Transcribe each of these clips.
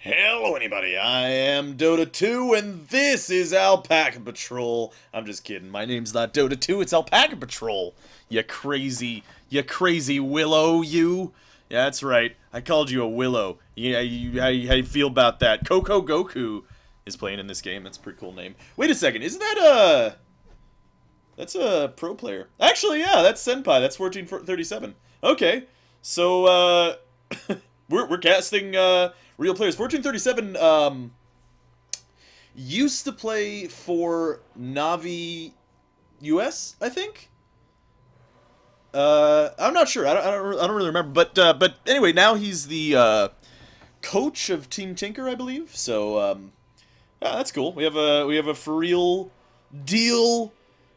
Hello anybody, I am Dota 2 and this is Alpacapatrol. I'm just kidding, my name's not Dota 2, it's Alpacapatrol. You crazy willow, you. Yeah, that's right, I called you a willow. Yeah, how you feel about that? Coco Goku is playing in this game, that's a pretty cool name. Wait a second, isn't that that's a pro player. Actually, yeah, that's Senpai, that's 1437. Okay, so, we're casting, real players. 1437 used to play for Navi US, I think. I'm not sure. I don't really remember. But anyway, now he's the coach of Team Tinker, I believe. So yeah, that's cool. We have a for real deal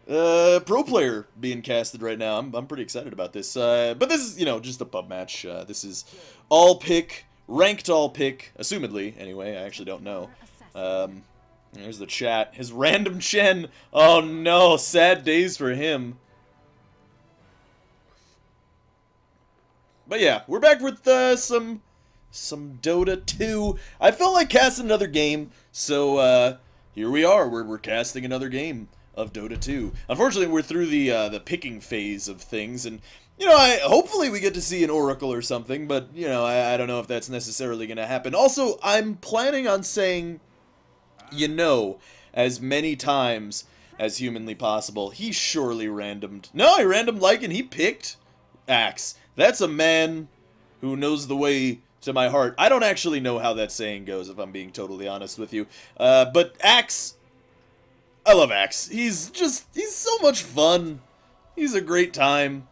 pro player being casted right now. I'm pretty excited about this. But this is just a pub match. This is all pick. Ranked all pick, assumedly, anyway, I actually don't know. There's the chat. His random Chen. Oh no, sad days for him. But yeah, we're back with some Dota 2. I felt like casting another game, so here we are. We're casting another game of Dota 2. Unfortunately, we're through the picking phase of things, and hopefully we get to see an Oracle or something, but, I don't know if that's necessarily going to happen. Also, I'm planning on saying, as many times as humanly possible. He surely randomed. No, he randomed Lycan. He picked Axe. That's a man who knows the way to my heart. I don't actually know how that saying goes, if I'm being totally honest with you. But Axe, I love Axe. He's so much fun. He's a great time.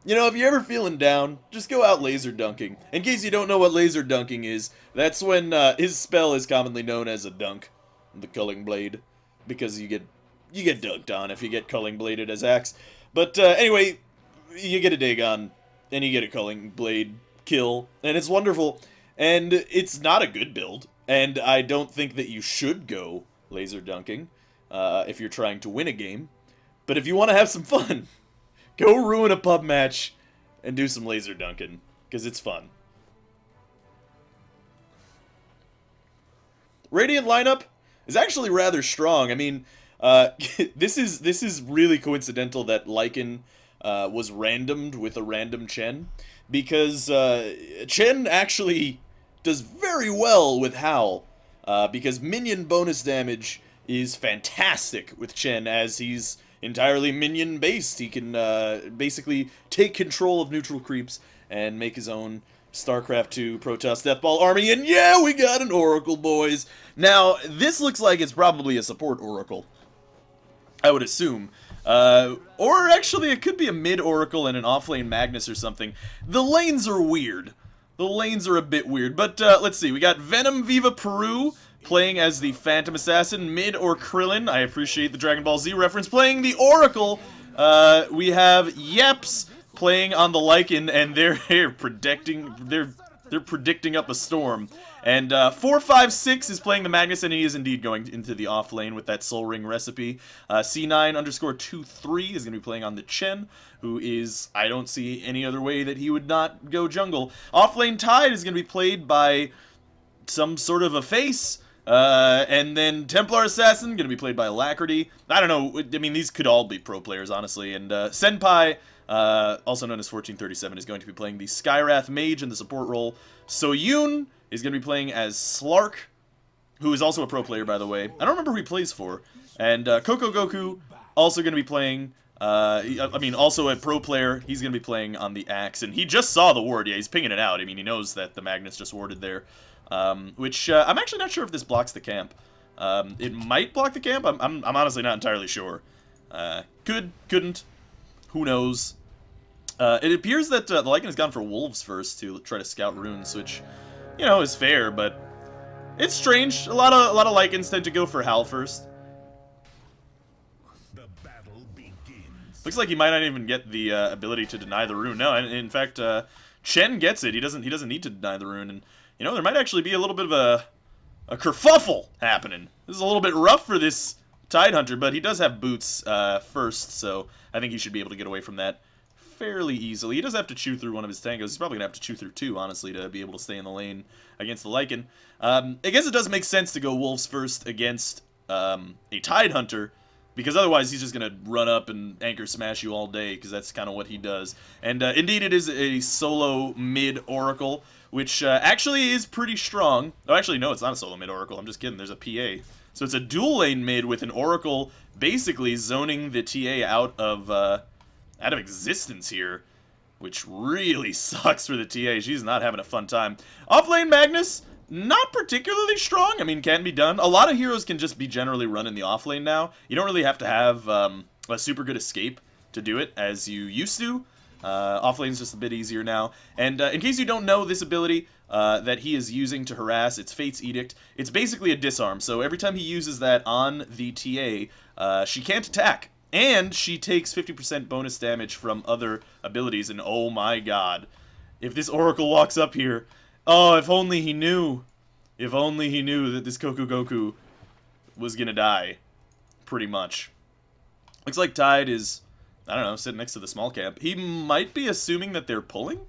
If you're ever feeling down, just go out laser dunking. In case you don't know what laser dunking is, that's when his spell is commonly known as a dunk, the culling blade, because you get dunked on if you get culling bladed as Axe. But anyway, you get a Dagon, and you get a culling blade kill, and it's wonderful. And it's not a good build, and I don't think that you should go laser dunking if you're trying to win a game. But if you want to have some fun, go ruin a pub match and do some laser dunking, because it's fun. Radiant lineup is actually rather strong. I mean, this is really coincidental that Lycan was randomed with a random Chen, because Chen actually does very well with Howl, because minion bonus damage is fantastic with Chen, as he's entirely minion based. He can basically take control of neutral creeps and make his own StarCraft 2 Protoss Deathball army, and yeah, we got an Oracle, boys! Now, this looks like it's probably a support Oracle, I would assume. Or actually, it could be a mid-Oracle and an off-lane Magnus or something. The lanes are weird. The lanes are a bit weird, but let's see. We got Venom Viva Peru playing as the Phantom Assassin, mid or Krillin. I appreciate the Dragon Ball Z reference. Playing the Oracle, we have Yeps playing on the Lycan, and they're predicting up a storm. And 456 is playing the Magnus, and he is indeed going into the off lane with that Soul Ring recipe. C9_23 is going to be playing on the Chen, who is, I don't see any other way that he would not go jungle. Off lane Tide is going to be played by some sort of a face. And then Templar Assassin, going to be played by Alacrity. I don't know, I mean, these could all be pro players, honestly. And Senpai, also known as 1437, is going to be playing the Skywrath Mage in the support role. Soyun is going to be playing as Slark, who is also a pro player, by the way. I don't remember who he plays for. And Coco Goku, also going to be playing, also a pro player. He's going to be playing on the Axe. And he just saw the ward. Yeah, he's pinging it out. I mean, he knows that the Magnus just warded there. Which, I'm actually not sure if this blocks the camp. It might block the camp. I'm honestly not entirely sure. Couldn't. Who knows? It appears that the Lycan has gone for Wolves first to try to scout runes, which, is fair, but it's strange. A lot of Lycans tend to go for Hal first. The battle begins. Looks like he might not even get the ability to deny the rune. No, in fact, Chen gets it. He doesn't need to deny the rune, and there might actually be a little bit of a kerfuffle happening. This is a little bit rough for this Tidehunter, but he does have boots first, so I think he should be able to get away from that fairly easily. He does have to chew through one of his tangos. He's probably going to have to chew through 2, honestly, to be able to stay in the lane against the Lycan. I guess it does make sense to go Wolves first against a Tide Hunter, because otherwise he's just going to run up and anchor smash you all day, because that's kind of what he does. And indeed it is a solo mid Oracle, which actually is pretty strong. Oh, actually, no, it's not a solo mid Oracle. I'm just kidding. There's a PA. So it's a dual lane mid with an Oracle basically zoning the TA out of existence here, which really sucks for the TA. She's not having a fun time. Offlane Magnus, not particularly strong. I mean, can be done. A lot of heroes can just be generally run in the offlane now. You don't really have to have a super good escape to do it as you used to. Offlane's just a bit easier now. And in case you don't know this ability that he is using to harass, it's Fate's Edict. It's basically a disarm, so every time he uses that on the TA, she can't attack. And she takes 50% bonus damage from other abilities, and oh my god. If this Oracle walks up here, oh, if only he knew. If only he knew that this Goku was gonna die. Pretty much. Looks like Tide is, I don't know, sitting next to the small camp. He might be assuming that they're pulling?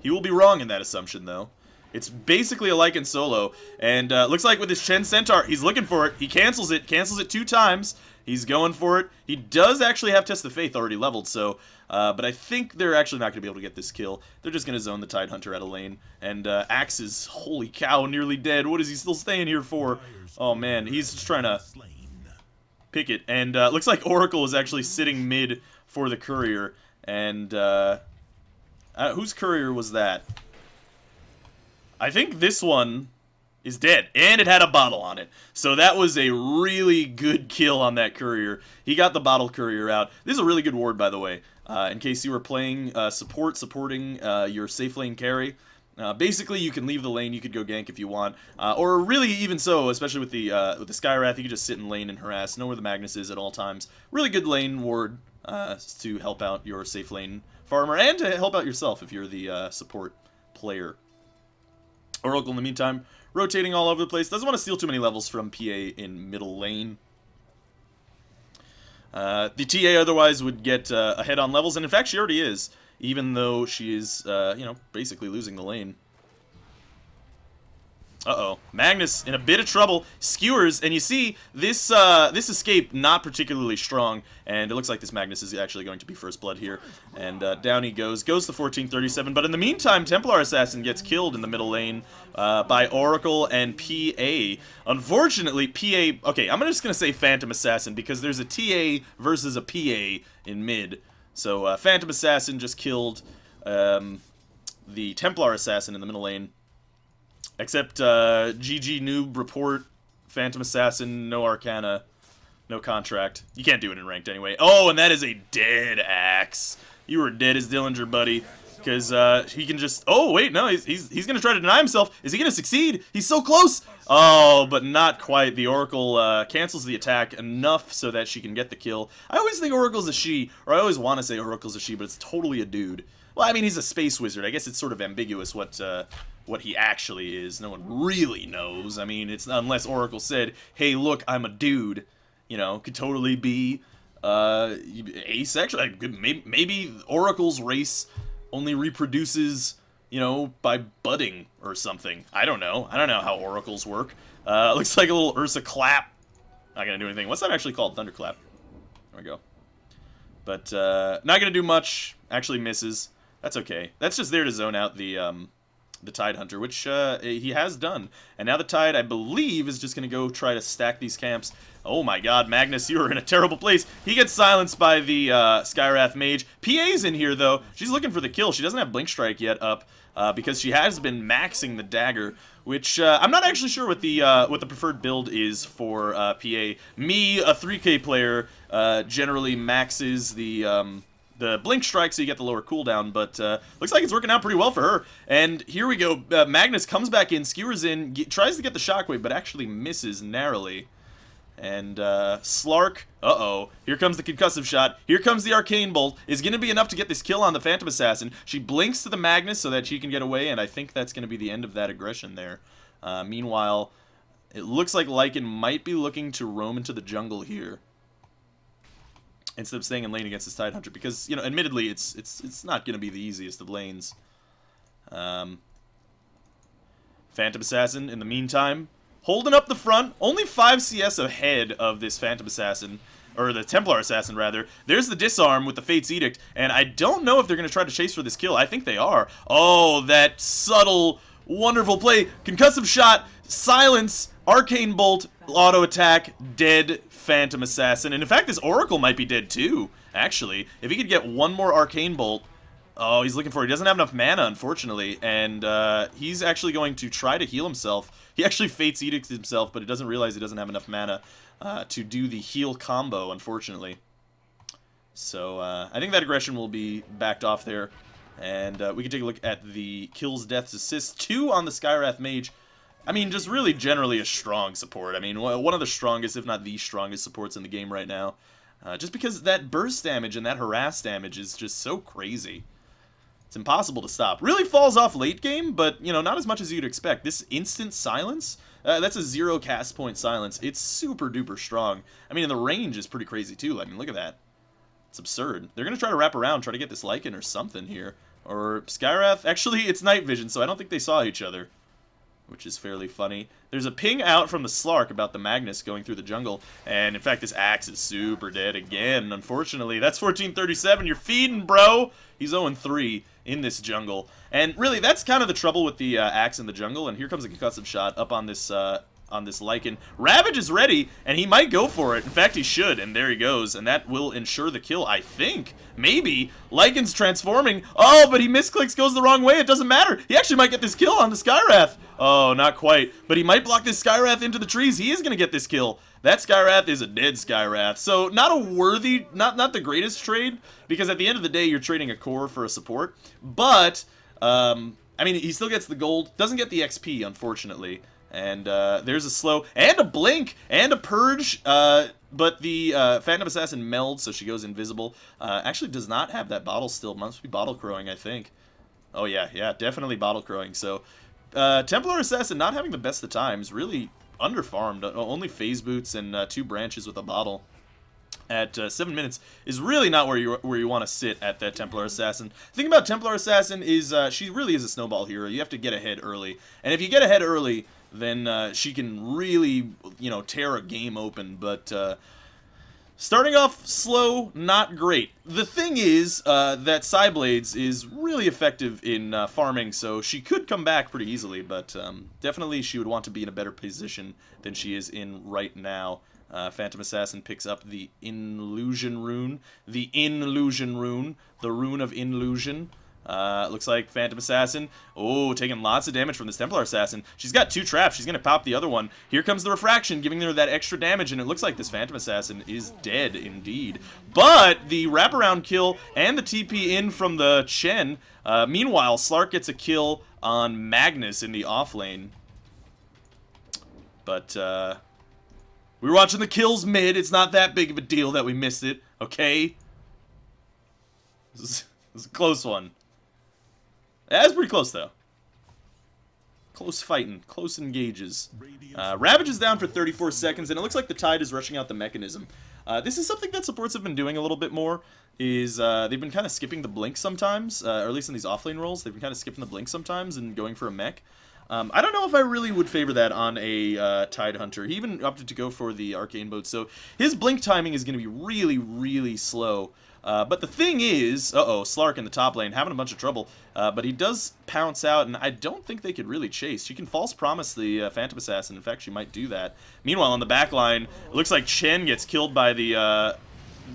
He will be wrong in that assumption, though. It's basically a Lycan solo, and looks like with his Chen Centaur, he's looking for it. He cancels it 2 times. He's going for it. He does actually have Test of Faith already leveled, so, but I think they're actually not going to be able to get this kill. They're just going to zone the Tide Hunter out of lane, and Axe is, holy cow, nearly dead. What is he still staying here for? Oh man, he's just trying to pick it, and looks like Oracle is actually sitting mid for the Courier, and whose Courier was that? I think this one is dead, and it had a bottle on it. So that was a really good kill on that Courier. He got the bottle Courier out. This is a really good ward, by the way, in case you were playing supporting your safe lane carry. Basically, you can leave the lane, you could go gank if you want, or really even so, especially with the Skywrath, you could just sit in lane and harass, know where the Magnus is at all times. Really good lane ward to help out your safe lane farmer, and to help out yourself if you're the support player. Oracle, in the meantime, rotating all over the place. Doesn't want to steal too many levels from PA in middle lane. The TA otherwise would get ahead on levels, and in fact she already is, even though she is, you know, basically losing the lane. Uh-oh. Magnus in a bit of trouble, skewers, and you see, this this escape not particularly strong, and it looks like this Magnus is actually going to be first blood here. And down he goes to 1437, but in the meantime, Templar Assassin gets killed in the middle lane by Oracle and PA. Unfortunately, PA, okay, I'm just going to say Phantom Assassin, because there's a TA versus a PA in mid. So Phantom Assassin just killed the Templar Assassin in the middle lane. Except, GG Noob Report, Phantom Assassin, no Arcana, no Contract. You can't do it in Ranked anyway. Oh, and that is a dead Axe. You were dead as Dillinger, buddy. Because, he can just... Oh, wait, no, he's gonna try to deny himself. Is he gonna succeed? He's so close! Oh, but not quite. The Oracle, cancels the attack enough so that she can get the kill. I always think Oracle's a she, or I always want to say Oracle's a she, but it's totally a dude. Well, I mean, he's a space wizard. I guess it's sort of ambiguous what he actually is. No one really knows. I mean, it's unless Oracle said, hey, look, I'm a dude. You know, could totally be asexual. Maybe Oracle's race only reproduces, you know, by budding or something. I don't know. I don't know how oracles work. Looks like a little Ursa clap. Not gonna do anything. What's that actually called? Thunderclap. There we go. But not gonna do much. Actually misses. That's okay. That's just there to zone out the Tide Hunter, which he has done. And now the Tide, I believe, is just going to go try to stack these camps. Oh my god, Magnus, you are in a terrible place. He gets silenced by the Skywrath Mage. PA's in here, though. She's looking for the kill. She doesn't have Blink Strike yet up because she has been maxing the dagger, which I'm not actually sure what the preferred build is for PA. Me, a 3K player, generally maxes the Blink Strike so you get the lower cooldown, but looks like it's working out pretty well for her. And here we go. Magnus comes back in, skewers in, tries to get the Shockwave, but actually misses narrowly. And Slark, uh-oh, here comes the concussive shot. Here comes the Arcane Bolt. Is going to be enough to get this kill on the Phantom Assassin. She blinks to the Magnus so that she can get away, and I think that's going to be the end of that aggression there. Meanwhile, it looks like Lycan might be looking to roam into the jungle here. instead of staying in lane against this Tidehunter, because, you know, admittedly, it's not going to be the easiest of lanes. Phantom Assassin, in the meantime, holding up the front, only 5 CS ahead of this Phantom Assassin, or the Templar Assassin, rather. There's the disarm with the Fate's Edict, and I don't know if they're going to try to chase for this kill. I think they are. Oh, that subtle, wonderful play. Concussive shot, silence, Arcane Bolt, auto attack, dead Phantom Assassin. And in fact, this Oracle might be dead too, actually. If he could get one more Arcane Bolt. Oh, he's looking for it. He doesn't have enough mana, unfortunately, and he's actually going to try to heal himself. He actually Fate's Edict himself, but he doesn't realize he doesn't have enough mana to do the heal combo, unfortunately. So I think that aggression will be backed off there, and we can take a look at the kills, deaths, assists. 2 on the Skywrath Mage. I mean, just really generally a strong support. I mean, one of the strongest, if not the strongest supports in the game right now. Just because that burst damage and that harass damage is just so crazy. It's impossible to stop. Really falls off late game, but, you know, not as much as you'd expect. This instant silence, that's a 0 cast point silence. It's super duper strong. I mean, and the range is pretty crazy too. I mean, look at that. It's absurd. They're going to try to wrap around, try to get this Lycan or something here. Or Skywrath. Actually, it's night vision, so I don't think they saw each other, which is fairly funny. There's a ping out from the Slark about the Magnus going through the jungle, and in fact, this Axe is super dead again, unfortunately. That's 1437, you're feeding, bro! He's 0-3 in this jungle. And really, that's kind of the trouble with the Axe in the jungle, and here comes a concussive shot up on this Lycan. Ravage is ready, and he might go for it. In fact, he should, and there he goes, and that will ensure the kill, I think. Maybe. Lycan's transforming. Oh, but he misclicks, goes the wrong way. It doesn't matter. He actually might get this kill on the Skywrath. Oh, not quite. But he might block this Skywrath into the trees. He is going to get this kill. That Skywrath is a dead Skywrath. So, not a worthy, not the greatest trade, because at the end of the day, you're trading a core for a support. But, I mean, he still gets the gold. Doesn't get the XP, unfortunately. And there's a slow, and a blink, and a purge, but the Phantom Assassin melds, so she goes invisible. Actually does not have that bottle still, must be bottle crowing, I think. Oh yeah, definitely bottle crowing. So, Templar Assassin not having the best of times, really underfarmed, only phase boots and 2 branches with a bottle. At 7 minutes is really not where you want to sit at that Templar Assassin. The thing about Templar Assassin is she really is a snowball hero. You have to get ahead early, and if you get ahead early, then she can really, you know, tear a game open. But starting off slow, not great. The thing is that Psyblades is really effective in farming, so she could come back pretty easily, but definitely she would want to be in a better position than she is in right now. Phantom Assassin picks up the Illusion Rune. The Illusion Rune. The Rune of Illusion. Looks like Phantom Assassin. Oh, taking lots of damage from this Templar Assassin. She's got 2 traps. She's going to pop the other one. Here comes the Refraction, giving her that extra damage, and it looks like this Phantom Assassin is dead indeed. But the wraparound kill and the TP in from the Chen. Meanwhile, Slark gets a kill on Magnus in the off lane. But, we were watching the kills mid. It's not that big of a deal that we missed it, okay? This is a close one. That's pretty close, though. Close fighting. Close engages. Ravage is down for 34 seconds, and it looks like the Tide is rushing out the mechanism. This is something that supports have been doing a little bit more, is they've been kind of skipping the blink sometimes, or at least in these offlane rolls, they've been kind of skipping the blink sometimes and going for a mech. I don't know if I really would favor that on a Tidehunter. He even opted to go for the Arcane Boat, so his blink timing is going to be really, really slow. But the thing is, Slark in the top lane, having a bunch of trouble, but he does pounce out, and I don't think they could really chase. She can false promise the Phantom Assassin. In fact, she might do that. Meanwhile, on the back line, it looks like Chen gets killed by the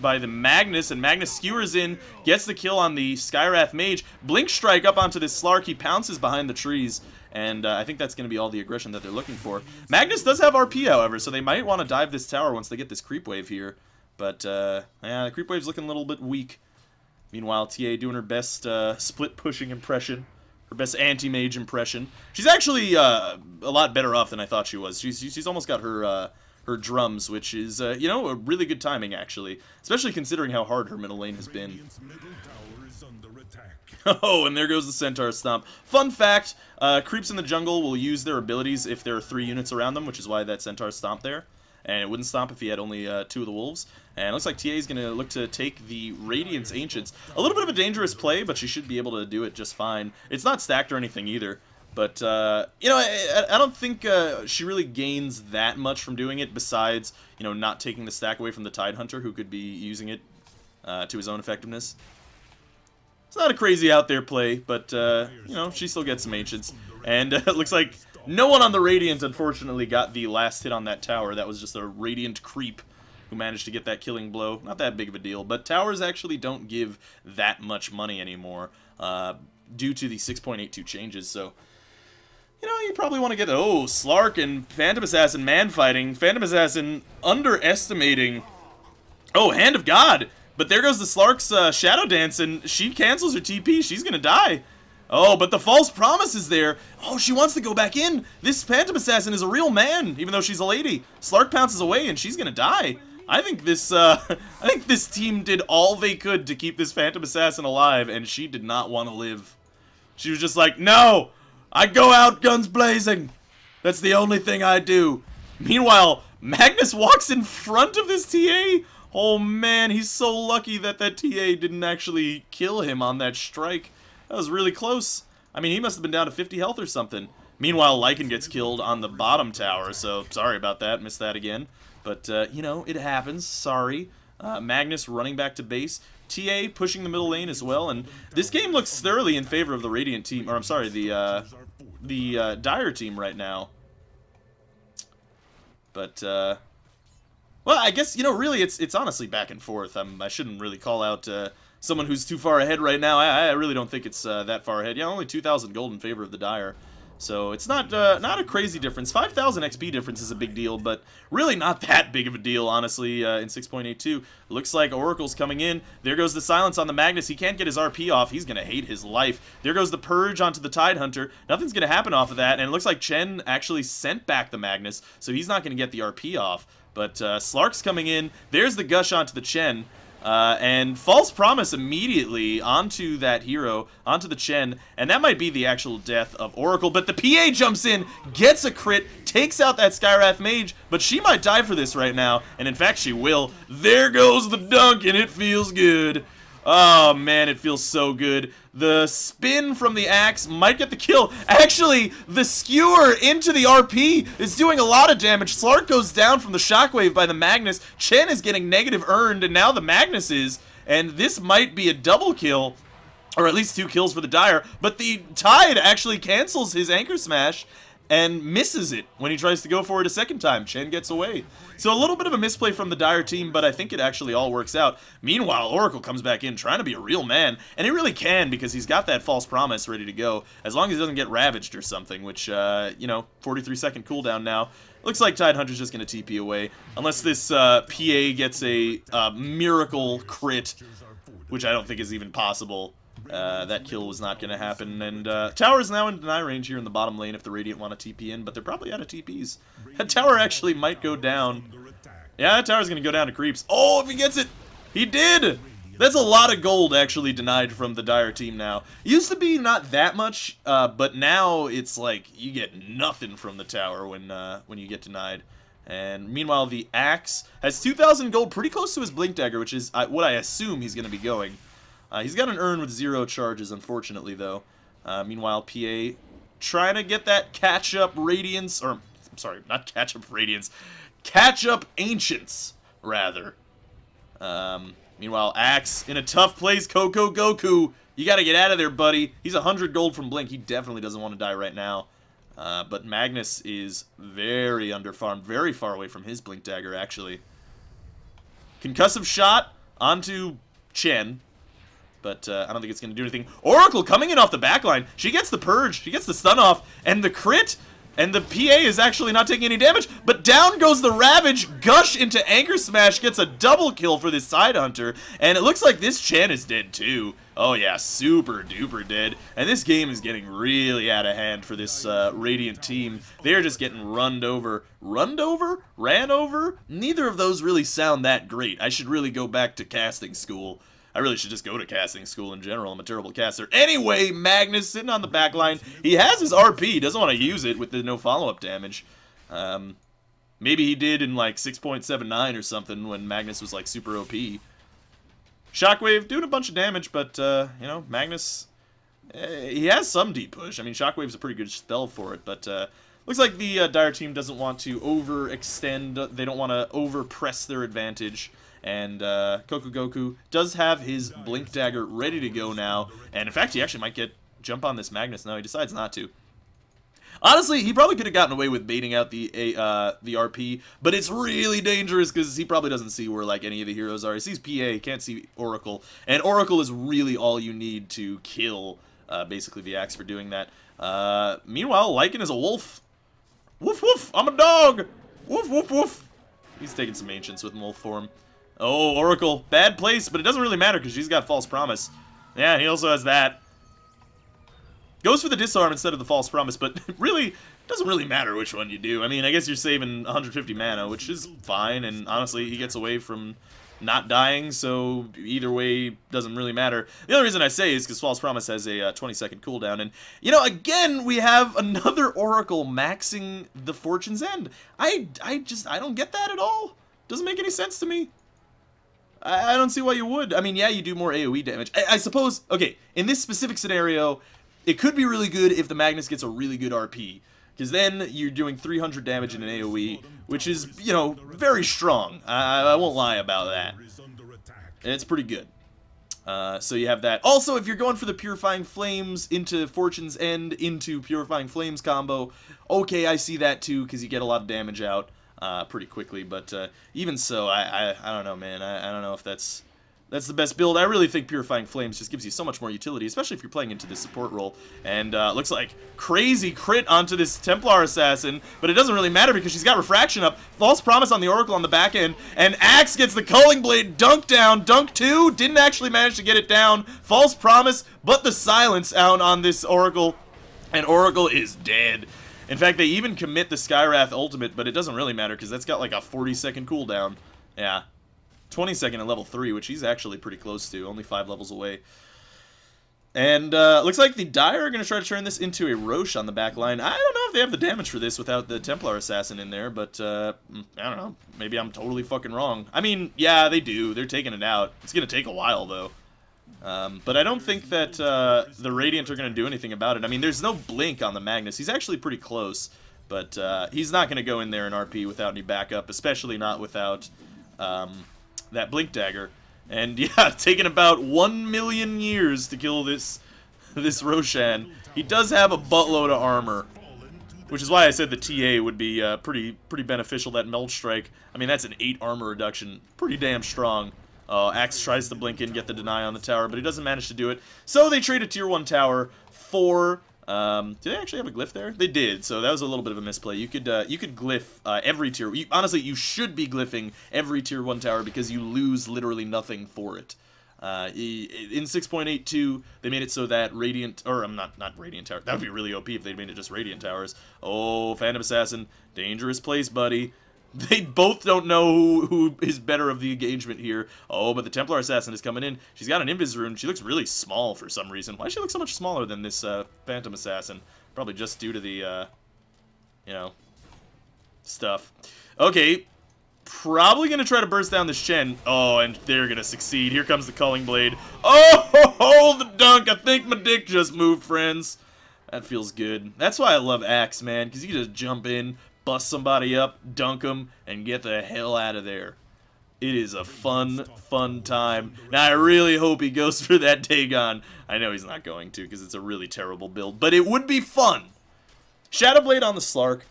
Magnus, and Magnus skewers in, gets the kill on the Skywrath Mage. Blink Strike up onto this Slark. He pounces behind the trees, and I think that's going to be all the aggression that they're looking for. Magnus does have RP, however, so they might want to dive this tower once they get this creep wave here. But, yeah, the creep wave's looking a little bit weak. Meanwhile, TA doing her best split-pushing impression. Her best anti-mage impression. She's actually a lot better off than I thought she was. She's almost got her her drums, which is, you know, a really good timing, actually. Especially considering how hard her middle lane has been. Oh, and there goes the Centaur Stomp. Fun fact, creeps in the jungle will use their abilities if there are 3 units around them, which is why that Centaur Stomp there. and it wouldn't stop if he had only 2 of the wolves. And it looks like TA is going to look to take the Radiance Ancients. A little bit of a dangerous play, but she should be able to do it just fine. It's not stacked or anything either. But, you know, I don't think she really gains that much from doing it, besides, you know, not taking the stack away from the Tidehunter, who could be using it to his own effectiveness. It's not a crazy out there play, but, you know, she still gets some Ancients. And it looks like no one on the Radiant, unfortunately, got the last hit on that tower. That was just a Radiant creep who managed to get that killing blow. Not that big of a deal, but towers actually don't give that much money anymore due to the 6.82 changes, so... You know, you probably want to get... Oh, Slark and Phantom Assassin man-fighting. Phantom Assassin underestimating... Oh, Hand of God! But there goes the Slark's Shadow Dance, and she cancels her TP. She's gonna die. Oh, but the False Promise is there. Oh, she wants to go back in. This Phantom Assassin is a real man, even though she's a lady. Slark pounces away, and she's gonna die. I think this team did all they could to keep this Phantom Assassin alive, and she did not want to live. She was just like, no! I go out guns blazing! That's the only thing I do. Meanwhile, Magnus walks in front of this TA. Oh man, he's so lucky that that TA didn't actually kill him on that strike. That was really close. I mean, he must have been down to 50 health or something. Meanwhile, Lycan gets killed on the bottom tower, so sorry about that. Missed that again. But, you know, it happens. Sorry. Magnus running back to base. TA pushing the middle lane as well. And this game looks thoroughly in favor of the Radiant team. Or, I'm sorry, the Dire team right now. But, well, I guess, you know, really, it's honestly back and forth. I shouldn't really call out someone who's too far ahead right now. I really don't think it's that far ahead. Yeah, only 2,000 gold in favor of the Dire. So it's not a crazy difference. 5,000 XP difference is a big deal, but really not that big of a deal, honestly, in 6.82. Looks like Oracle's coming in. There goes the silence on the Magnus. He can't get his RP off. He's going to hate his life. There goes the Purge onto the Tidehunter. Nothing's going to happen off of that, and it looks like Chen actually sent back the Magnus, so he's not going to get the RP off. But Slark's coming in. There's the Gush onto the Chen. And False Promise immediately onto that hero, onto the Chen, and that might be the actual death of Oracle, but the PA jumps in, gets a crit, takes out that Skywrath Mage, but she might die for this right now, and in fact she will. There goes the dunk, and it feels good. Oh man, it feels so good. The spin from the axe might get the kill. Actually, the skewer into the RP is doing a lot of damage. Slark goes down from the shockwave by the Magnus. Chen is getting negative earned, and now the Magnus is. And this might be a double kill, or at least 2 kills for the Dire. But the Tide actually cancels his Anchor Smash and misses it when he tries to go for it a second time. Chen gets away. So a little bit of a misplay from the Dire team, but I think it actually all works out. Meanwhile, Oracle comes back in trying to be a real man, and he really can because he's got that False Promise ready to go, as long as he doesn't get ravaged or something, which, you know, 43-second cooldown now. Looks like Tidehunter's just going to TP away, unless this PA gets a miracle crit, which I don't think is even possible. That kill was not going to happen, and Tower's now in deny range here in the bottom lane if the Radiant want to TP in, but they're probably out of TPs. That tower actually might go down. Yeah, that tower's going to go down to creeps. Oh, if he gets it! He did! That's a lot of gold actually denied from the Dire team now. Used to be not that much, but now it's like you get nothing from the tower when you get denied. And meanwhile, the Axe has 2,000 gold, pretty close to his Blink Dagger, which is what I assume he's going to be going. He's got an urn with 0 charges, unfortunately, though. Meanwhile, PA trying to get that catch-up Radiance, or, I'm sorry, not catch-up Radiance, catch-up Ancients, rather. Meanwhile, Axe in a tough place, Coco Goku. You gotta get out of there, buddy. He's 100 gold from Blink. He definitely doesn't want to die right now. But Magnus is very underfarmed, very far away from his Blink Dagger, actually. Concussive shot onto Chen. But I don't think it's going to do anything. Oracle coming in off the backline. She gets the Purge. She gets the stun off. And the crit. And the PA is actually not taking any damage. But down goes the Ravage. Gush into Anchor Smash. Gets a double kill for this Tidehunter. And it looks like this Chen is dead too. Oh yeah, super duper dead. And this game is getting really out of hand for this Radiant team. They're just getting runned over. Runned over? Ran over? Neither of those really sound that great. I should really go back to casting school. I really should just go to casting school in general. I'm a terrible caster. Anyway, Magnus sitting on the back line. He has his RP. He doesn't want to use it with the no follow-up damage. Maybe he did in like 6.79 or something when Magnus was like super OP. Shockwave doing a bunch of damage, but you know, Magnus, he has some deep push. I mean, Shockwave's a pretty good spell for it, but looks like the Dire team doesn't want to overextend. They don't want to overpress their advantage. And Goku does have his Blink Dagger ready to go now. And in fact, he actually might jump on this Magnus now. He decides not to. Honestly, he probably could have gotten away with baiting out the RP, but it's really dangerous because he probably doesn't see where like any of the heroes are. He sees PA, he can't see Oracle, and Oracle is really all you need to kill basically the Axe for doing that. Meanwhile, Lycan is a wolf. Woof woof, I'm a dog. Woof woof woof. He's taking some ancients with wolf form. Oh, Oracle, bad place, but it doesn't really matter because she's got False Promise. Yeah, he also has that. Goes for the disarm instead of the false promise, but really doesn't really matter which one you do. I mean, I guess you're saving 150 mana, which is fine, and honestly, he gets away from not dying, so either way doesn't really matter. The only reason I say is because false promise has a 20-second cooldown, and you know, again, we have another Oracle maxing the Fortune's End. I don't get that at all. Doesn't make any sense to me. I don't see why you would. I mean, yeah, you do more AoE damage. I suppose, okay, in this specific scenario, it could be really good if the Magnus gets a really good RP, because then you're doing 300 damage in an AoE, which is, you know, very strong. I won't lie about that. It's pretty good. So you have that. Also, if you're going for the Purifying Flames into Fortune's End into Purifying Flames combo, okay, I see that too, because you get a lot of damage out pretty quickly. But even so, I don't know, man. I don't know if that's the best build. I really think Purifying Flames just gives you so much more utility, especially if you're playing into this support role. And looks like crazy crit onto this Templar Assassin, but it doesn't really matter because she's got Refraction up. False Promise on the Oracle on the back end, and Axe gets the Culling Blade, dunk down, dunk 2, didn't actually manage to get it down. False Promise, but the silence out on this Oracle, and Oracle is dead. In fact, they even commit the Skywrath ultimate, but it doesn't really matter because that's got like a 40-second cooldown. Yeah. 20-second at level 3, which he's actually pretty close to, only 5 levels away. And looks like the Dire are going to try to turn this into a Roche on the back line. I don't know if they have the damage for this without the Templar Assassin in there, but I don't know. Maybe I'm totally fucking wrong. I mean, yeah, they do. They're taking it out. It's going to take a while, though. But I don't think that the Radiant are going to do anything about it. I mean, there's no blink on the Magnus. He's actually pretty close, but he's not going to go in there and RP without any backup, especially not without that Blink Dagger. And yeah, taking about 1 million years to kill this Roshan. He does have a buttload of armor, which is why I said the TA would be pretty beneficial, that Meld Strike. I mean, that's an 8 armor reduction. Pretty damn strong. Axe tries to blink in, get the deny on the tower, but he doesn't manage to do it. So they trade a tier 1 tower for... did they actually have a glyph there? They did, so that was a little bit of a misplay. You could glyph every tier. Honestly, you should be glyphing every tier 1 tower because you lose literally nothing for it. In 6.82, they made it so that Radiant, or not Radiant Tower. That would be really OP if they made it just Radiant Towers. Oh, Phantom Assassin, dangerous place, buddy. They both don't know who is better of the engagement here. Oh, but the Templar Assassin is coming in. She's got an Invis rune. She looks really small for some reason. Why does she look so much smaller than this Phantom Assassin? Probably just due to the, you know, stuff. Okay, probably going to try to burst down this Shen. Oh, and they're going to succeed. Here comes the Culling Blade. Oh, the dunk. I think my dick just moved, friends. That feels good. That's why I love Axe, man, because you can just jump in, bust somebody up, dunk them, and get the hell out of there. It is a fun time. Now, I really hope he goes for that Dagon. I know he's not going to, because it's a really terrible build, but it would be fun. Shadowblade on the Slark.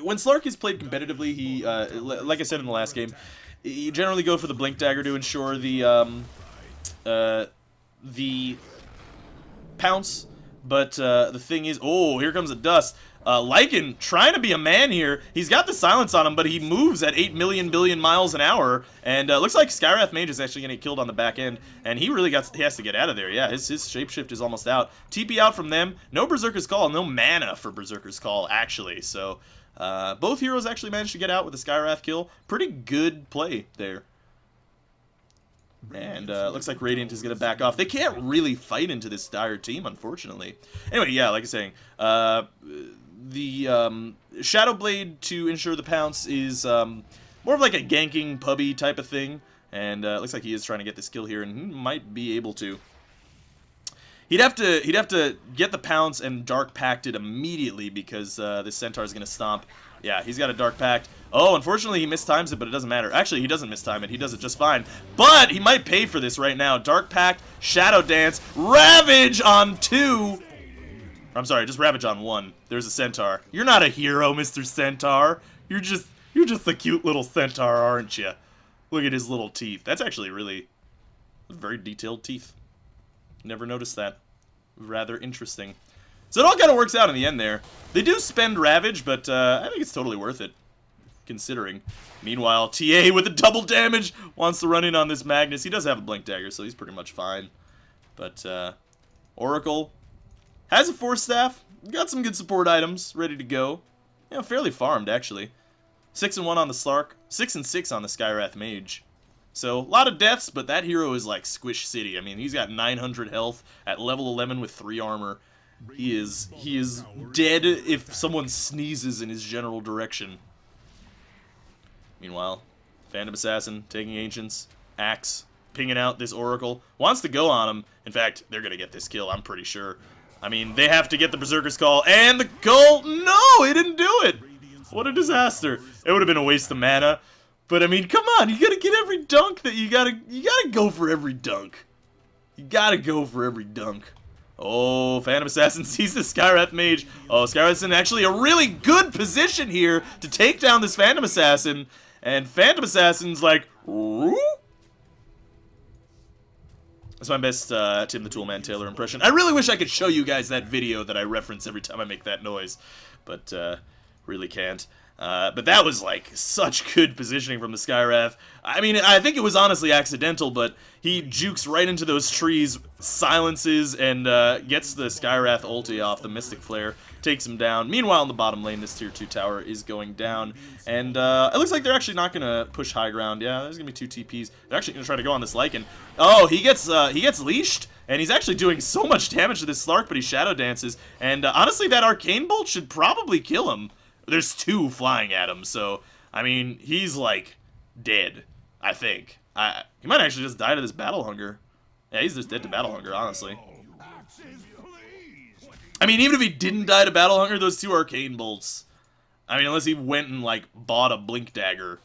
When Slark is played competitively, he, like I said in the last game, you generally go for the Blink Dagger to ensure the pounce. But the thing is, oh, here comes a dust. Lycan trying to be a man here. He's got the silence on him, but he moves at 8 million billion miles an hour. And looks like Skywrath Mage is actually going to get killed on the back end. And he really has to get out of there. Yeah, his shapeshift is almost out. TP out from them. No Berserker's Call. No mana for Berserker's Call, actually. So both heroes actually managed to get out with the Skywrath kill. Pretty good play there. And looks like Radiant is going to back off. They can't really fight into this Dire team, unfortunately. Anyway, yeah, like I was saying, Shadow Blade to ensure the pounce is more of like a ganking pubby type of thing, and it looks like he is trying to get this kill here, and he might be able to. He'd have to get the pounce and Dark Pact it immediately because this Centaur is gonna stomp. Yeah, he's got a Dark Pact. Oh, unfortunately he mistimes it, but it doesn't matter. Actually, he doesn't mistime it. He does it just fine. But he might pay for this right now. Dark Pact, Shadow Dance, Ravage on 2. I'm sorry, just Ravage on 1. There's a Centaur. You're not a hero, Mr. Centaur. You're just a cute little Centaur, aren't you? Look at his little teeth. That's actually really very detailed teeth. Never noticed that. Rather interesting. So it all kind of works out in the end there. They do spend Ravage, but I think it's totally worth it, considering. Meanwhile, TA with a double damage wants to run in on this Magnus. He does have a Blink Dagger, so he's pretty much fine. But Oracle has a Force Staff. Got some good support items ready to go. You know, fairly farmed, actually. 6 and 1 on the Slark. 6 and 6 on the Skywrath Mage. So, a lot of deaths, but that hero is like Squish City. I mean, he's got 900 health at level 11 with 3 armor. He is dead if someone sneezes in his general direction. Meanwhile, Phantom Assassin taking Ancients. Axe pinging out this Oracle. Wants to go on him. In fact, they're going to get this kill, I'm pretty sure. I mean, they have to get the Berserker's Call, and the goal... No, he didn't do it! What a disaster. It would have been a waste of mana. But, I mean, come on, you gotta get every dunk that you gotta go for every dunk. You gotta go for every dunk. Oh, Phantom Assassin sees the Skywrath Mage. Oh, Skywrath's in actually a really good position here to take down this Phantom Assassin. And Phantom Assassin's like, ooh? That's my best Tim the Toolman Taylor impression. I really wish I could show you guys that video that I reference every time I make that noise. But, really can't. But that was, like, such good positioning from the Skywrath. I mean, I think it was honestly accidental, but he jukes right into those trees, silences, and gets the Skywrath ulti off the Mystic Flare, takes him down. Meanwhile, in the bottom lane, this tier 2 tower is going down, and it looks like they're actually not going to push high ground. Yeah, there's going to be 2 TPs. They're actually going to try to go on this Lycan. Oh, he gets leashed, and he's actually doing so much damage to this Slark, but he Shadow Dances, and honestly, that Arcane Bolt should probably kill him. There's 2 flying at him, so, I mean, he's, like, dead, I think. He might actually just die to this Battle Hunger. Yeah, he's just dead to Battle Hunger, honestly. I mean, even if he didn't die to Battle Hunger, those 2 Arcane Bolts. I mean, unless he went and, like, bought a Blink Dagger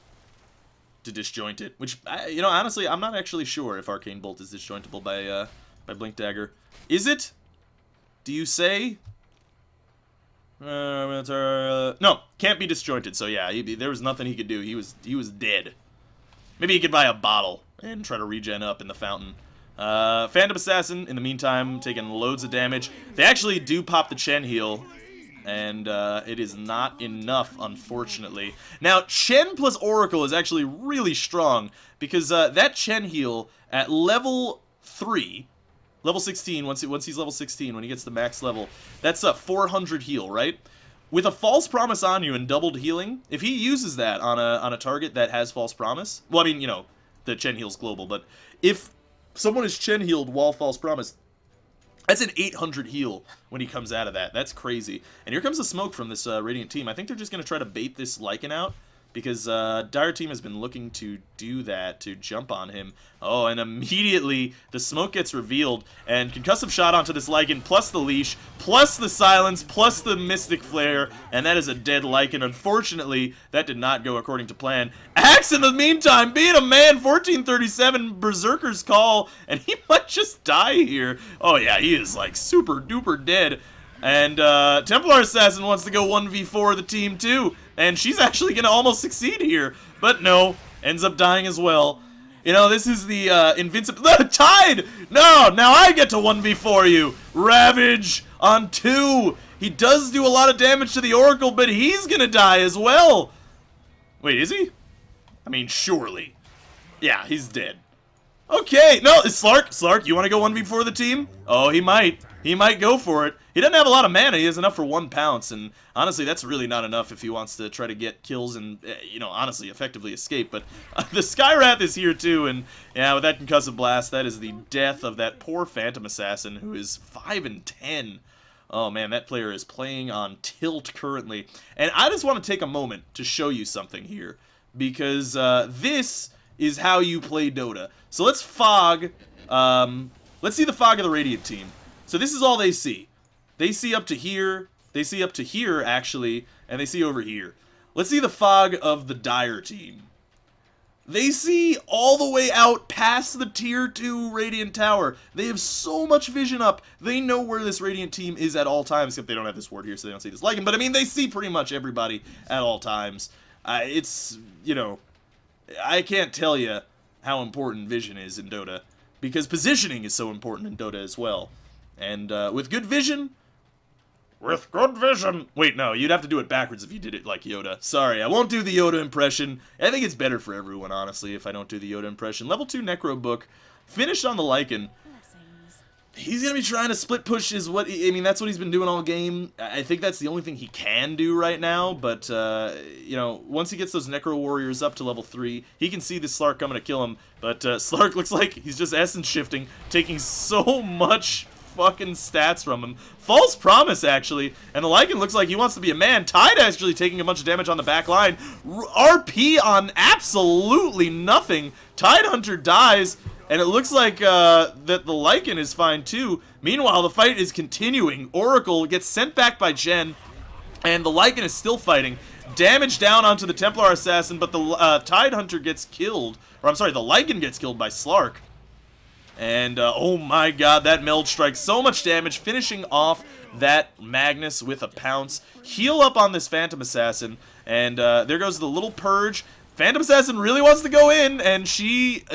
to disjoint it. Which, you know, honestly, I'm not actually sure if Arcane Bolt is disjointable by Blink Dagger. Is it? Do you say? No, can't be disjointed. So yeah, there was nothing he could do. He was dead. Maybe he could buy a bottle and try to regen up in the fountain. Phantom Assassin, in the meantime, taking loads of damage. They actually do pop the Chen heal, and it is not enough, unfortunately. Now, Chen plus Oracle is actually really strong, because that Chen heal at level 3... Level 16, once he's level 16, when he gets the max level, that's a 400 heal, right? With a False Promise on you and doubled healing, if he uses that on a target that has False Promise, well, I mean, you know, the Chen heal's global, but if someone is Chen healed while False Promise, that's an 800 heal when he comes out of that. That's crazy. And here comes the smoke from this Radiant team. I think they're just going to try to bait this Lycan out, because Dire Team has been looking to do that, to jump on him. Oh, and immediately the smoke gets revealed, and Concussive Shot onto this Lycan, plus the Leash, plus the Silence, plus the Mystic Flare, and that is a dead Lycan. Unfortunately, that did not go according to plan. Axe, in the meantime, being a man, 1437, Berserker's Call, and he might just die here. Oh yeah, he is like super duper dead. And Templar Assassin wants to go 1v4 the team too, and she's actually going to almost succeed here, but no, ends up dying as well. You know, this is the invincible... Tide! No, now I get to 1v4 you. Ravage on 2. He does do a lot of damage to the Oracle, but he's going to die as well. Wait, is he? I mean, surely. Yeah, he's dead. Okay, no, it's Slark. Slark, you want to go 1v4 the team? Oh, he might. He might go for it. He doesn't have a lot of mana. He has enough for 1 pounce, and honestly, that's really not enough if he wants to try to get kills and, you know, honestly, effectively escape. But the Skywrath is here too, and yeah, with that Concussive Blast, that is the death of that poor Phantom Assassin, who is 5 and 10. Oh man, that player is playing on tilt currently. And I just want to take a moment to show you something here. Because this is how you play Dota. So let's fog, let's see the fog of the Radiant team. So this is all they see. They see up to here, they see up to here actually, and they see over here. Let's see the fog of the Dire team. They see all the way out past the tier 2 Radiant Tower. They have so much vision up. They know where this Radiant team is at all times, except they don't have this ward here, so they don't see this Lycan. But I mean, they see pretty much everybody at all times. It's, you know, I can't tell you how important vision is in Dota, because positioning is so important in Dota as well. And with good vision... Wait, no, you'd have to do it backwards if you did it like Yoda. Sorry, I won't do the Yoda impression. I think it's better for everyone, honestly, if I don't do the Yoda impression. Level 2 Necro Book, finished on the Lycan. He's going to be trying to split push is what, I mean, that's what he's been doing all game. I think that's the only thing he can do right now, but, you know, once he gets those Necro Warriors up to level 3, he can see this Slark coming to kill him, but Slark looks like he's just essence shifting, taking so much fucking stats from him. False Promise, actually, and the Lycan looks like he wants to be a man. Tide actually taking a bunch of damage on the back line. RP on absolutely nothing. Tidehunter dies, and it looks like that the Lycan is fine too. Meanwhile, the fight is continuing. Oracle gets sent back by Jen, and the Lycan is still fighting. Damage down onto the Templar Assassin, but the Tidehunter gets killed. Or I'm sorry, the Lycan gets killed by Slark. And, oh my god, that meld strike, so much damage, finishing off that Magnus with a pounce. Heal up on this Phantom Assassin, and there goes the little purge. Phantom Assassin really wants to go in, and she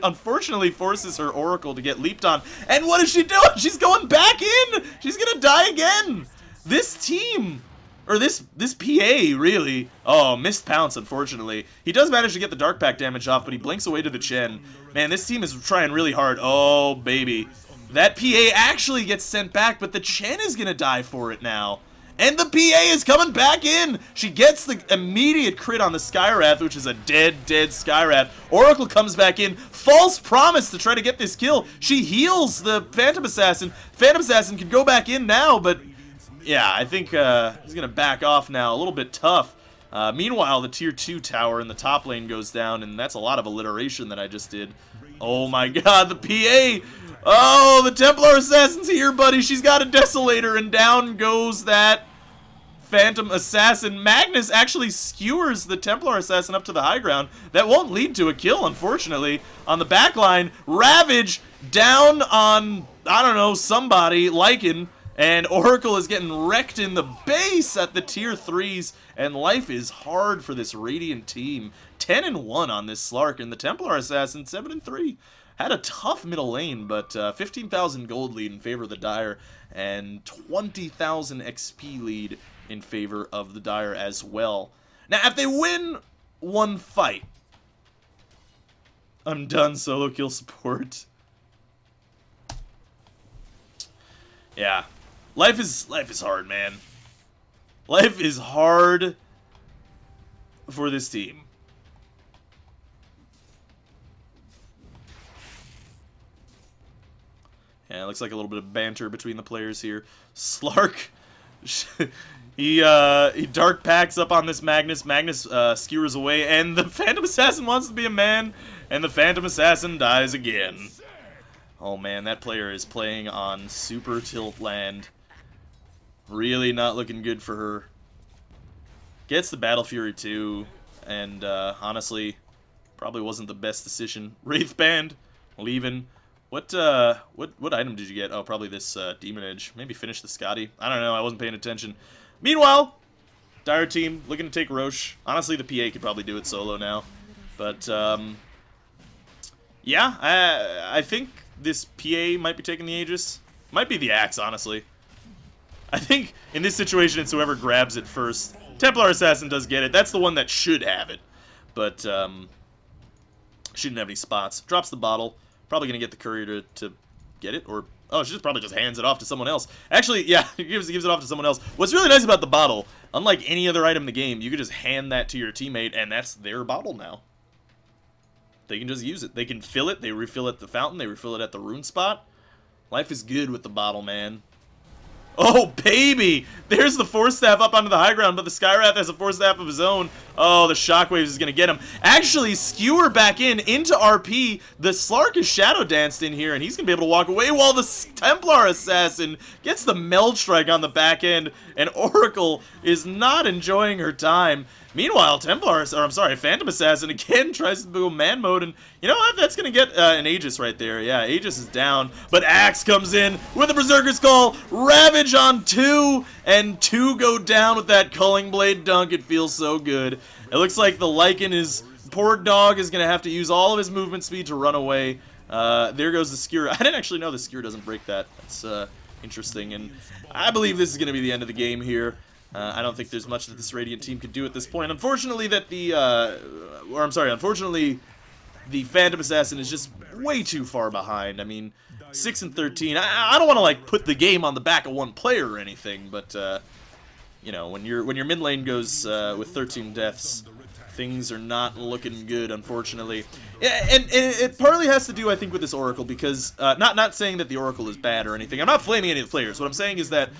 unfortunately forces her Oracle to get leaped on. And what is she doing? She's going back in! She's gonna die again! This team... Or this PA, really. Oh, missed pounce, unfortunately. He does manage to get the Dark Pack damage off, but he blinks away to the Chen. Man, this team is trying really hard. Oh, baby. That PA actually gets sent back, but the Chen is going to die for it now. And the PA is coming back in! She gets the immediate crit on the Skywrath, which is a dead Skywrath. Oracle comes back in. False Promise to try to get this kill. She heals the Phantom Assassin. Phantom Assassin can go back in now, but... yeah, I think he's going to back off now. A little bit tough. Meanwhile, the tier 2 tower in the top lane goes down, and that's a lot of alliteration that I just did. Oh my god, the PA! Oh, the Templar Assassin's here, buddy. She's got a Desolator, and down goes that Phantom Assassin. Magnus actually skewers the Templar Assassin up to the high ground. That won't lead to a kill, unfortunately. On the back line, Ravage down on, I don't know, somebody, Lycan. And Oracle is getting wrecked in the base at the tier 3s, and life is hard for this Radiant team. 10-1 on this Slark, and the Templar Assassin 7-3. Had a tough middle lane, but 15,000 gold lead in favor of the Dire, and 20,000 XP lead in favor of the Dire as well. Now, if they win one fight, I'm done solo kill support. Yeah. Life is hard, man. Life is hard for this team. Yeah, it looks like a little bit of banter between the players here. Slark, he dark packs up on this Magnus. Magnus skewers away, and the Phantom Assassin wants to be a man, and the Phantom Assassin dies again. Oh man, that player is playing on super tilt land. Really not looking good for her. Gets the Battle Fury too, and honestly, probably wasn't the best decision. Wraith Band, leaving. What item did you get? Oh, probably this Demon Edge. Maybe finish the Scotty. I don't know. I wasn't paying attention. Meanwhile, Dire team looking to take Roche. Honestly, the PA could probably do it solo now, but yeah, I think this PA might be taking the Aegis. Might be the Axe, honestly. I think in this situation, it's whoever grabs it first. Templar Assassin does get it. That's the one that should have it. But, she didn't have any spots. Drops the bottle. Probably going to get the courier to get it. Or, oh, she probably just hands it off to someone else. Actually, yeah, gives it off to someone else. What's really nice about the bottle, unlike any other item in the game, you can just hand that to your teammate, and that's their bottle now. They can just use it. They can fill it. They refill it at the fountain. They refill it at the rune spot. Life is good with the bottle, man. Oh, baby! There's the Force Staff up onto the high ground, but the Skywrath has a Force Staff of his own. Oh, the Shockwaves is going to get him. Actually, Skewer back into RP. The Slark is Shadow Danced in here, and he's going to be able to walk away while the Templar Assassin gets the Meld Strike on the back end, and Oracle is not enjoying her time. Meanwhile, Phantom Assassin again tries to go man mode, and you know what? That's going to get an Aegis right there. Yeah, Aegis is down, but Axe comes in with a Berserker's Call, Ravage on 2, and 2 go down with that Culling Blade dunk. It feels so good. It looks like the Lycan poor dog is going to have to use all of his movement speed to run away. There goes the Skewer. I didn't actually know the Skewer doesn't break that. That's interesting, and I believe this is going to be the end of the game here. I don't think there's much that this Radiant team could do at this point. Unfortunately, unfortunately, the Phantom Assassin is just way too far behind. I mean, 6 and 13. I don't want to like put the game on the back of one player or anything, but you know, when your mid lane goes with 13 deaths, things are not looking good, unfortunately. And it partly has to do, I think, with this Oracle, because not saying that the Oracle is bad or anything. I'm not flaming any of the players. What I'm saying is that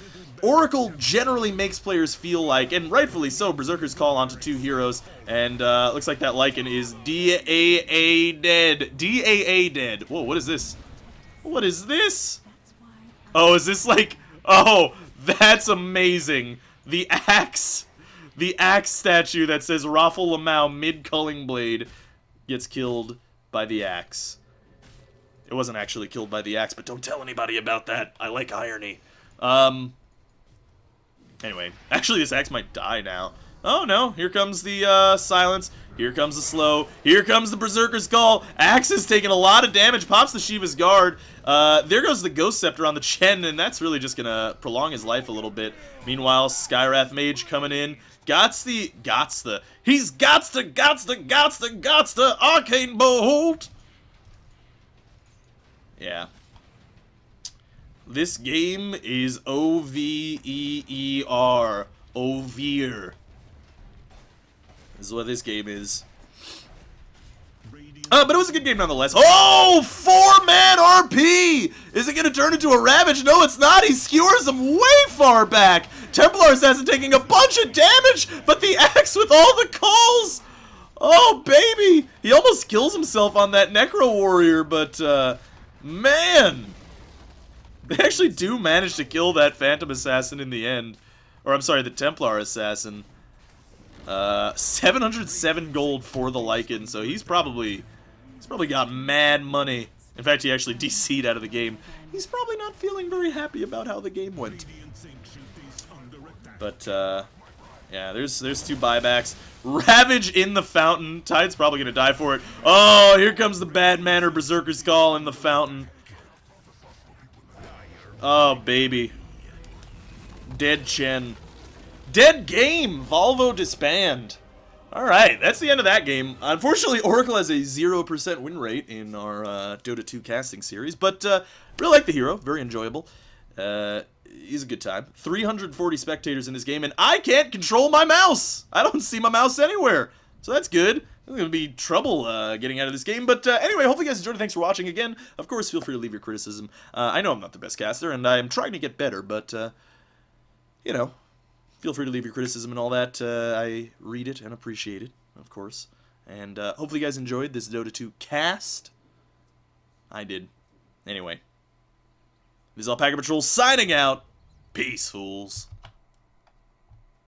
Oracle generally makes players feel like, and rightfully so, Berserker's Call onto 2 heroes, and looks like that Lycan is DAA dead. DAA dead. Whoa, what is this? What is this? Oh, is this like... Oh, that's amazing. The axe statue that says Raffle Lamau mid-Culling Blade gets killed by the axe. It wasn't actually killed by the axe, but don't tell anybody about that. I like irony. Anyway, actually this axe might die now. Oh no, here comes the silence. Here comes the slow. Here comes the Berserker's Call. Axe is taking a lot of damage. Pops the Shiva's Guard. There goes the Ghost Scepter on the Chen, and that's really just gonna prolong his life a little bit. Meanwhile, Skywrath Mage coming in. He's gots to Arcane Bolt. Yeah. This game is O-V-E-E-R. Oveer. This is what this game is. But it was a good game nonetheless. Oh! 4-man RP! Is it going to turn into a Ravage? No, it's not. He skewers him way far back. Templar Assassin taking a bunch of damage, but the axe with all the calls. Oh, baby! He almost kills himself on that Necro Warrior, but, man! They actually do manage to kill that Phantom Assassin in the end. Or, I'm sorry, the Templar Assassin. 707 gold for the Lycan, so he's probably got mad money. In fact, he actually DC'd out of the game. He's probably not feeling very happy about how the game went. But, yeah, there's 2 buybacks. Ravage in the fountain. Tide's probably going to die for it. Oh, here comes the Bad Manner Berserker's Call in the fountain. Oh, baby. Dead Chen. Dead game! Volvo disband. Alright, that's the end of that game. Unfortunately, Oracle has a 0% win rate in our Dota 2 casting series, but really like the hero. Very enjoyable. He's a good time. 340 spectators in this game, and I can't control my mouse! I don't see my mouse anywhere. So that's good. There's going to be trouble getting out of this game. But anyway, hopefully you guys enjoyed it. Thanks for watching again. Of course, feel free to leave your criticism. I know I'm not the best caster, and I'm trying to get better, but, you know, feel free to leave your criticism and all that. I read it and appreciate it, of course. And hopefully you guys enjoyed this Dota 2 cast. I did. Anyway, this is Alpacapatrol signing out. Peace, fools.